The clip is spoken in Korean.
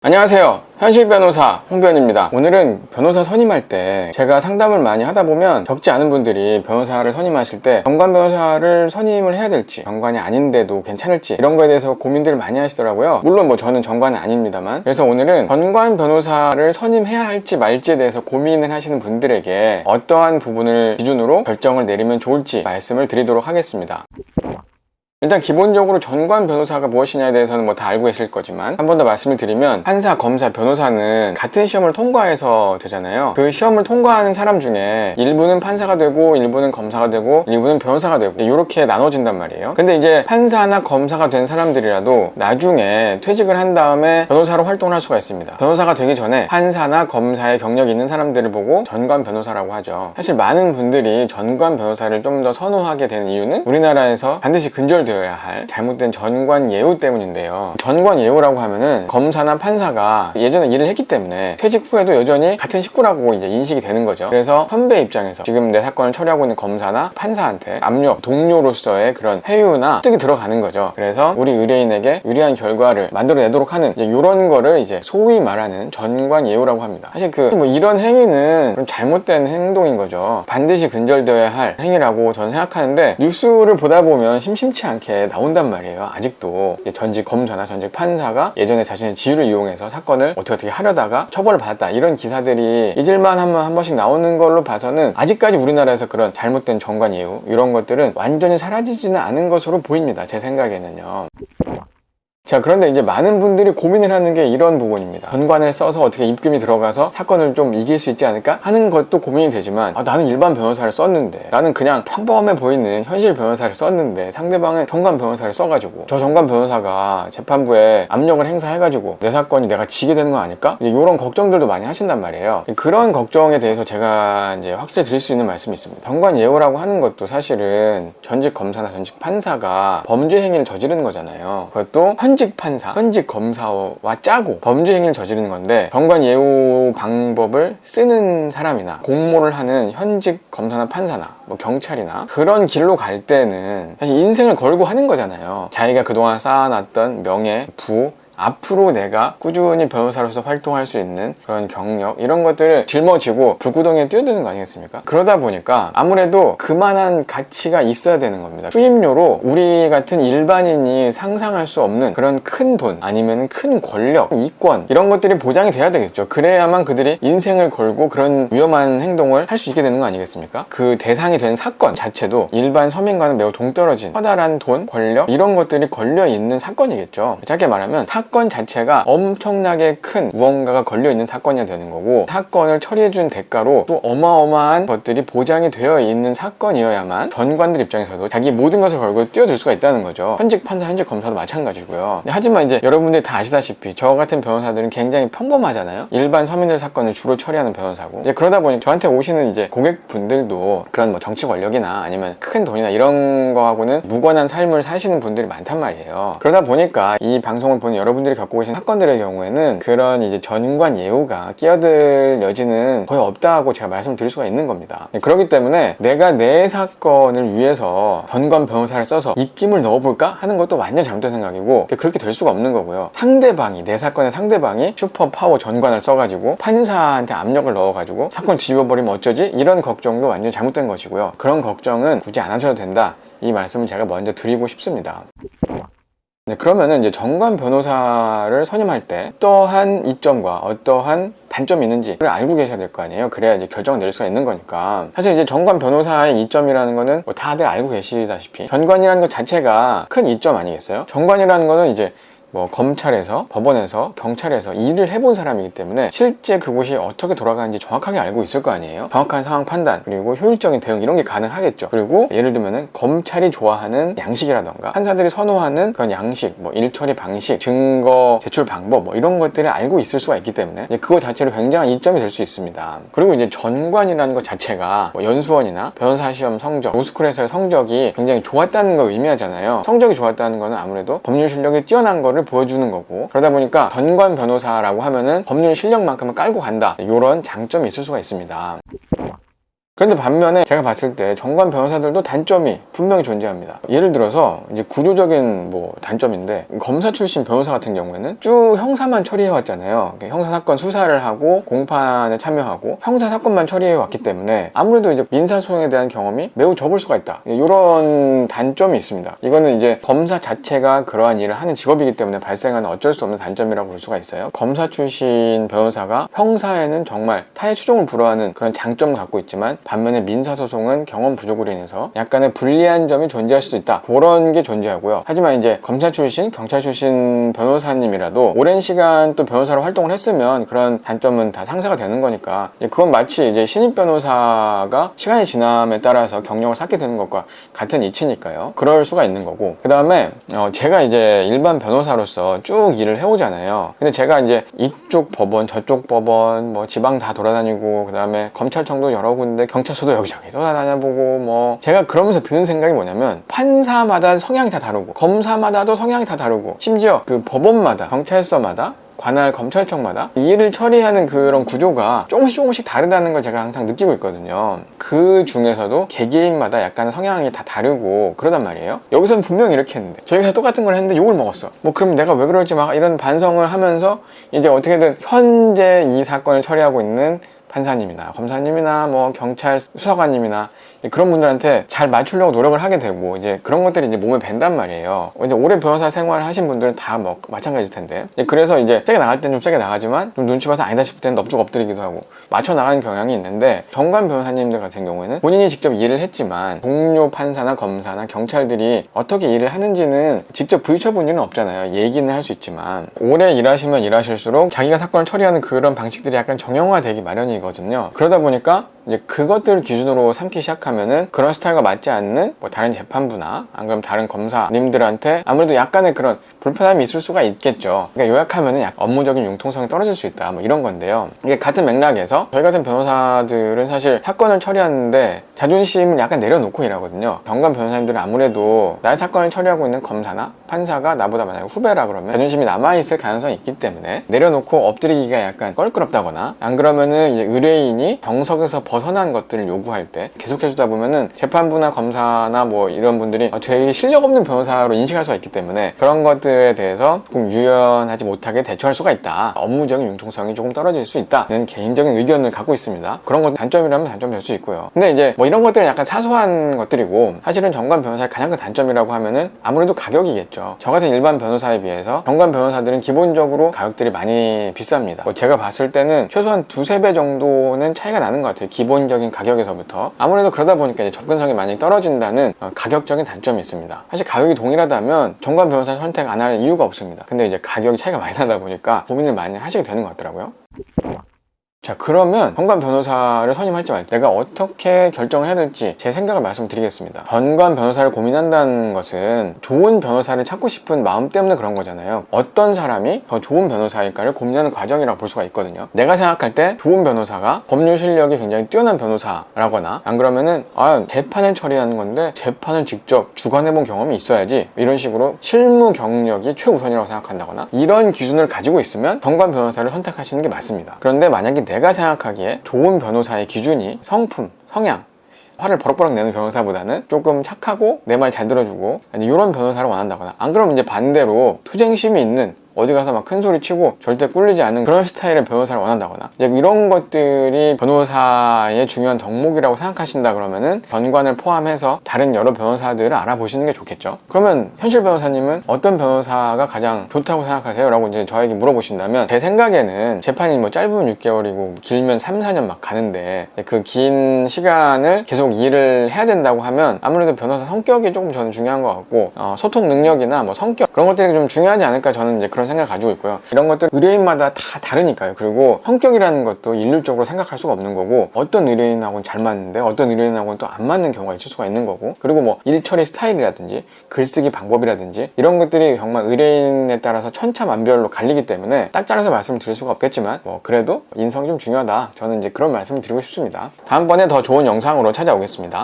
안녕하세요. 현실 변호사 홍변입니다. 오늘은 변호사 선임할 때 제가 상담을 많이 하다 보면 적지 않은 분들이 변호사를 선임하실 때 정관 변호사를 선임을 해야 될지, 정관이 아닌데도 괜찮을지 이런 거에 대해서 고민들을 많이 하시더라고요. 물론 저는 정관은 아닙니다만. 그래서 오늘은 정관 변호사를 선임해야 할지 말지에 대해서 고민을 하시는 분들에게 어떠한 부분을 기준으로 결정을 내리면 좋을지 말씀을 드리도록 하겠습니다. 일단 기본적으로 전관 변호사가 무엇이냐에 대해서는 다 알고 계실 거지만 한 번 더 말씀을 드리면 판사, 검사, 변호사는 같은 시험을 통과해서 되잖아요. 그 시험을 통과하는 사람 중에 일부는 판사가 되고 일부는 검사가 되고 일부는 변호사가 되고 이렇게 나눠진단 말이에요. 근데 이제 판사나 검사가 된 사람들이라도 나중에 퇴직을 한 다음에 변호사로 활동을 할 수가 있습니다. 변호사가 되기 전에 판사나 검사의 경력이 있는 사람들을 보고 전관 변호사라고 하죠. 사실 많은 분들이 전관 변호사를 좀 더 선호하게 되는 이유는 우리나라에서 반드시 근절되어야 할 잘못된 전관 예우 때문인데요. 전관 예우라고 하면은 검사나 판사가 예전에 일을 했기 때문에 퇴직 후에도 여전히 같은 식구라고 이제 인식이 되는 거죠. 그래서 선배 입장에서 지금 내 사건을 처리하고 있는 검사나 판사한테 압력, 동료로서의 그런 회유나 습득이 들어가는 거죠. 그래서 우리 의뢰인에게 유리한 결과를 만들어내도록 하는 이런 거를 이제 소위 말하는 전관 예우라고 합니다. 사실 이런 행위는 좀 잘못된 행동인 거죠. 반드시 근절되어야 할 행위라고 저는 생각하는데 뉴스를 보다 보면 심심치 않게 나온단 말이에요. 아직도 전직 검사나 전직 판사가 예전에 자신의 지위를 이용해서 사건을 어떻게 하려다가 처벌을 받았다, 이런 기사들이 잊을만 하면 한 번씩 나오는 걸로 봐서는 아직까지 우리나라에서 그런 잘못된 전관 예우 이런 것들은 완전히 사라지지는 않은 것으로 보입니다. 제 생각에는요. 자, 그런데 이제 많은 분들이 고민을 하는 게 이런 부분입니다. 전관을 써서 어떻게 입금이 들어가서 사건을 좀 이길 수 있지 않을까 하는 것도 고민이 되지만 나는 일반 변호사를 썼는데, 나는 그냥 평범해 보이는 현실 변호사를 썼는데 상대방은 전관 변호사를 써가지고 저 전관 변호사가 재판부에 압력을 행사해가지고 내 사건이 내가 지게 되는 거 아닐까? 이제 이런 걱정들도 많이 하신단 말이에요. 그런 걱정에 대해서 제가 이제 확실히 드릴 수 있는 말씀이 있습니다. 전관 예우라고 하는 것도 사실은 전직 검사나 전직 판사가 범죄 행위를 저지르는 거잖아요. 그것도 현직 판사, 현직 검사와 짜고 범죄 행위를 저지르는 건데, 전관 예우 방법을 쓰는 사람이나 공모를 하는 현직 검사나 판사나 경찰이나 그런 길로 갈 때는 사실 인생을 걸고 하는 거잖아요. 자기가 그동안 쌓아놨던 명예, 부, 앞으로 내가 꾸준히 변호사로서 활동할 수 있는 그런 경력, 이런 것들을 짊어지고 불구덩이에 뛰어드는 거 아니겠습니까? 그러다 보니까 아무래도 그만한 가치가 있어야 되는 겁니다. 수임료로 우리 같은 일반인이 상상할 수 없는 그런 큰 돈, 아니면 큰 권력, 이권, 이런 것들이 보장이 돼야 되겠죠. 그래야만 그들이 인생을 걸고 그런 위험한 행동을 할 수 있게 되는 거 아니겠습니까? 그 대상이 된 사건 자체도 일반 서민과는 매우 동떨어진 커다란 돈, 권력, 이런 것들이 걸려있는 사건이겠죠. 짧게 말하면 사건 자체가 엄청나게 큰 무언가가 걸려있는 사건이 되는 거고, 사건을 처리해준 대가로 또 어마어마한 것들이 보장이 되어 있는 사건이어야만 전관들 입장에서도 자기 모든 것을 걸고 뛰어들 수가 있다는 거죠. 현직 판사, 현직 검사도 마찬가지고요. 하지만 이제 여러분들이 다 아시다시피 저 같은 변호사들은 굉장히 평범하잖아요. 일반 서민들 사건을 주로 처리하는 변호사고, 이제 그러다 보니 저한테 오시는 이제 고객분들도 그런 정치 권력이나 아니면 큰 돈이나 이런 거하고는 무관한 삶을 사시는 분들이 많단 말이에요. 그러다 보니까 이 방송을 보는 여러분들이 겪고 계신 사건들의 경우에는 그런 이제 전관 예우가 끼어들 여지는 거의 없다고 제가 말씀을 드릴 수가 있는 겁니다. 그렇기 때문에 내가 내 사건을 위해서 전관 변호사를 써서 입김을 넣어볼까 하는 것도 완전 잘못된 생각이고, 그렇게 될 수가 없는 거고요. 상대방이, 내 사건의 상대방이 슈퍼파워 전관을 써가지고 판사한테 압력을 넣어가지고 사건을 뒤집어버리면 어쩌지? 이런 걱정도 완전 잘못된 것이고요. 그런 걱정은 굳이 안 하셔도 된다, 이 말씀을 제가 먼저 드리고 싶습니다. 그러면은 이제 전관 변호사를 선임할 때 어떠한 이점과 어떠한 단점이 있는지를 알고 계셔야 될 거 아니에요. 그래야 이제 결정을 내릴 수가 있는 거니까. 사실 이제 전관 변호사의 이점이라는 거는 다들 알고 계시다시피 전관이라는 것 자체가 큰 이점 아니겠어요? 전관이라는 거는 이제 검찰에서, 법원에서, 경찰에서 일을 해본 사람이기 때문에 실제 그곳이 어떻게 돌아가는지 정확하게 알고 있을 거 아니에요. 정확한 상황 판단, 그리고 효율적인 대응, 이런 게 가능하겠죠. 그리고 예를 들면은 검찰이 좋아하는 양식이라던가 판사들이 선호하는 그런 양식, 일처리 방식, 증거 제출 방법, 이런 것들을 알고 있을 수가 있기 때문에 그거 자체로 굉장한 이점이 될 수 있습니다. 그리고 이제 전관이라는 것 자체가 연수원이나 변호사 시험 성적, 로스쿨에서의 성적이 굉장히 좋았다는 걸 의미하잖아요. 성적이 좋았다는 거는 아무래도 법률 실력이 뛰어난 거를 보여주는 거고, 그러다 보니까 전관 변호사라고 하면은 법률 실력만큼은 깔고 간다, 이런 장점이 있을 수가 있습니다. 그런데 반면에 제가 봤을 때 정관 변호사들도 단점이 분명히 존재합니다. 예를 들어서 이제 구조적인 뭐 단점인데, 검사 출신 변호사 같은 경우에는 쭉 형사만 처리해 왔잖아요. 형사 사건 수사를 하고 공판에 참여하고 형사 사건만 처리해 왔기 때문에 아무래도 이제 민사소송에 대한 경험이 매우 적을 수가 있다. 이런 단점이 있습니다. 이거는 이제 검사 자체가 그러한 일을 하는 직업이기 때문에 발생하는 어쩔 수 없는 단점이라고 볼 수가 있어요. 검사 출신 변호사가 형사에는 정말 타의 추종을 불허하는 그런 장점을 갖고 있지만, 반면에 민사소송은 경험 부족으로 인해서 약간의 불리한 점이 존재할 수도 있다. 그런 게 존재하고요. 하지만 이제 검사 출신, 경찰 출신 변호사님이라도 오랜 시간 또 변호사로 활동을 했으면 그런 단점은 다 상쇄가 되는 거니까, 그건 마치 이제 신입 변호사가 시간이 지남에 따라서 경력을 쌓게 되는 것과 같은 이치니까요. 그럴 수가 있는 거고, 그 다음에 제가 이제 일반 변호사로서 쭉 일을 해오잖아요. 근데 제가 이제 이쪽 법원, 저쪽 법원, 뭐 지방 다 돌아다니고, 그 다음에 검찰청도 여러 군데, 경찰서도 여기저기 돌아다녀보고, 뭐 제가 그러면서 드는 생각이 뭐냐면, 판사마다 성향이 다 다르고 검사마다도 성향이 다 다르고, 심지어 그 법원마다, 경찰서마다, 관할 검찰청마다 이 일을 처리하는 그런 구조가 조금씩 다르다는 걸 제가 항상 느끼고 있거든요. 그 중에서도 개개인마다 약간 성향이 다 다르고 그러단 말이에요. 여기서는 분명히 이렇게 했는데, 저희가 똑같은 걸 했는데 욕을 먹었어. 뭐 그럼 내가 왜 그럴지 막 이런 반성을 하면서 이제 어떻게든 현재 이 사건을 처리하고 있는 판사님이나 검사님이나 뭐 경찰 수사관님이나 그런 분들한테 잘 맞추려고 노력을 하게 되고, 이제 그런 것들이 이제 몸에 밴단 말이에요. 이제 오래 변호사 생활을 하신 분들은 다 뭐 마찬가지일 텐데, 그래서 이제 세게 나갈 때는 좀 세게 나가지만 좀 눈치 봐서 아니다 싶을 때는 넙죽 엎드리기도 하고 맞춰 나가는 경향이 있는데, 정관 변호사님들 같은 경우에는 본인이 직접 일을 했지만 동료 판사나 검사나 경찰들이 어떻게 일을 하는지는 직접 부딪혀본 일은 없잖아요. 얘기는 할 수 있지만 오래 일하시면 일하실수록 자기가 사건을 처리하는 그런 방식들이 약간 정형화되기 마련이거든요. 그러다 보니까 이제 그것들을 기준으로 삼기 시작하면은 그런 스타일과 맞지 않는 뭐 다른 재판부나 안 그러면 다른 검사님들한테 아무래도 약간의 그런 불편함이 있을 수가 있겠죠. 그러니까 요약하면은 업무적인 융통성이 떨어질 수 있다, 뭐 이런 건데요. 이게 같은 맥락에서 저희 같은 변호사들은 사실 사건을 처리하는데 자존심을 약간 내려놓고 일하거든요. 정관 변호사님들은 아무래도 나의 사건을 처리하고 있는 검사나 판사가 나보다 만약에 후배라 그러면 자존심이 남아있을 가능성이 있기 때문에 내려놓고 엎드리기가 약간 껄끄럽다거나, 안 그러면은 이제 의뢰인이 정석에서 벗어난 것들을 요구할 때 계속 해주다 보면은 재판부나 검사나 뭐 이런 분들이 되게 실력 없는 변호사로 인식할 수가 있기 때문에 그런 것들에 대해서 조금 유연하지 못하게 대처할 수가 있다. 업무적인 융통성이 조금 떨어질 수 있다는 개인적인 의견을 갖고 있습니다. 그런 것도 단점이라면 단점 될 수 있고요. 근데 이제 뭐 이런 것들은 약간 사소한 것들이고, 사실은 정관 변호사의 가장 큰 단점이라고 하면은 아무래도 가격이겠죠. 저 같은 일반 변호사에 비해서 정관 변호사들은 기본적으로 가격들이 많이 비쌉니다. 뭐 제가 봤을 때는 최소한 두세 배 정도는 차이가 나는 것 같아요. 기본적인 가격에서부터. 아무래도 그러다 보니까 이제 접근성이 많이 떨어진다는 가격적인 단점이 있습니다. 사실 가격이 동일하다면 정관 변호사를 선택 안 할 이유가 없습니다. 근데 이제 가격이 차이가 많이 나다 보니까 고민을 많이 하시게 되는 것 같더라고요. 자, 그러면 정관 변호사를 선임할지 말지 내가 어떻게 결정을 해야 될지 제 생각을 말씀드리겠습니다. 정관 변호사를 고민한다는 것은 좋은 변호사를 찾고 싶은 마음 때문에 그런 거잖아요. 어떤 사람이 더 좋은 변호사일까를 고민하는 과정이라고 볼 수가 있거든요. 내가 생각할 때 좋은 변호사가 법률 실력이 굉장히 뛰어난 변호사라거나, 안 그러면은 재판을 처리하는 건데 재판을 직접 주관해본 경험이 있어야지, 이런 식으로 실무 경력이 최우선이라고 생각한다거나, 이런 기준을 가지고 있으면 정관 변호사를 선택하시는 게 맞습니다. 그런데 만약에 내가 생각하기에 좋은 변호사의 기준이 성품, 성향, 화를 버럭버럭 내는 변호사보다는 조금 착하고 내 말 잘 들어주고 이런 변호사를 원한다거나, 안 그러면 이제 반대로 투쟁심이 있는, 어디 가서 막 큰 소리 치고 절대 꿀리지 않는 그런 스타일의 변호사를 원한다거나, 이런 것들이 변호사의 중요한 덕목이라고 생각하신다 그러면은 전관을 포함해서 다른 여러 변호사들을 알아보시는 게 좋겠죠. 그러면 현실 변호사님은 어떤 변호사가 가장 좋다고 생각하세요? 라고 이제 저에게 물어보신다면, 제 생각에는 재판이 뭐 짧으면 6개월이고 길면 3, 4년 막 가는데 그 긴 시간을 계속 일을 해야 된다고 하면 아무래도 변호사 성격이 조금 저는 중요한 것 같고, 소통 능력이나 뭐 성격, 그런 것들이 좀 중요하지 않을까, 저는 이제 그런 생각을 가지고 있고요. 이런 것들 의뢰인마다 다 다르니까요. 그리고 성격이라는 것도 일률적으로 생각할 수가 없는 거고, 어떤 의뢰인하고는 잘 맞는데 어떤 의뢰인하고는 또 안 맞는 경우가 있을 수가 있는 거고, 그리고 뭐 일처리 스타일이라든지 글쓰기 방법이라든지 이런 것들이 정말 의뢰인에 따라서 천차만별로 갈리기 때문에 딱 잘라서 말씀을 드릴 수가 없겠지만, 뭐 그래도 인성이 좀 중요하다, 저는 이제 그런 말씀을 드리고 싶습니다. 다음번에 더 좋은 영상으로 찾아오겠습니다.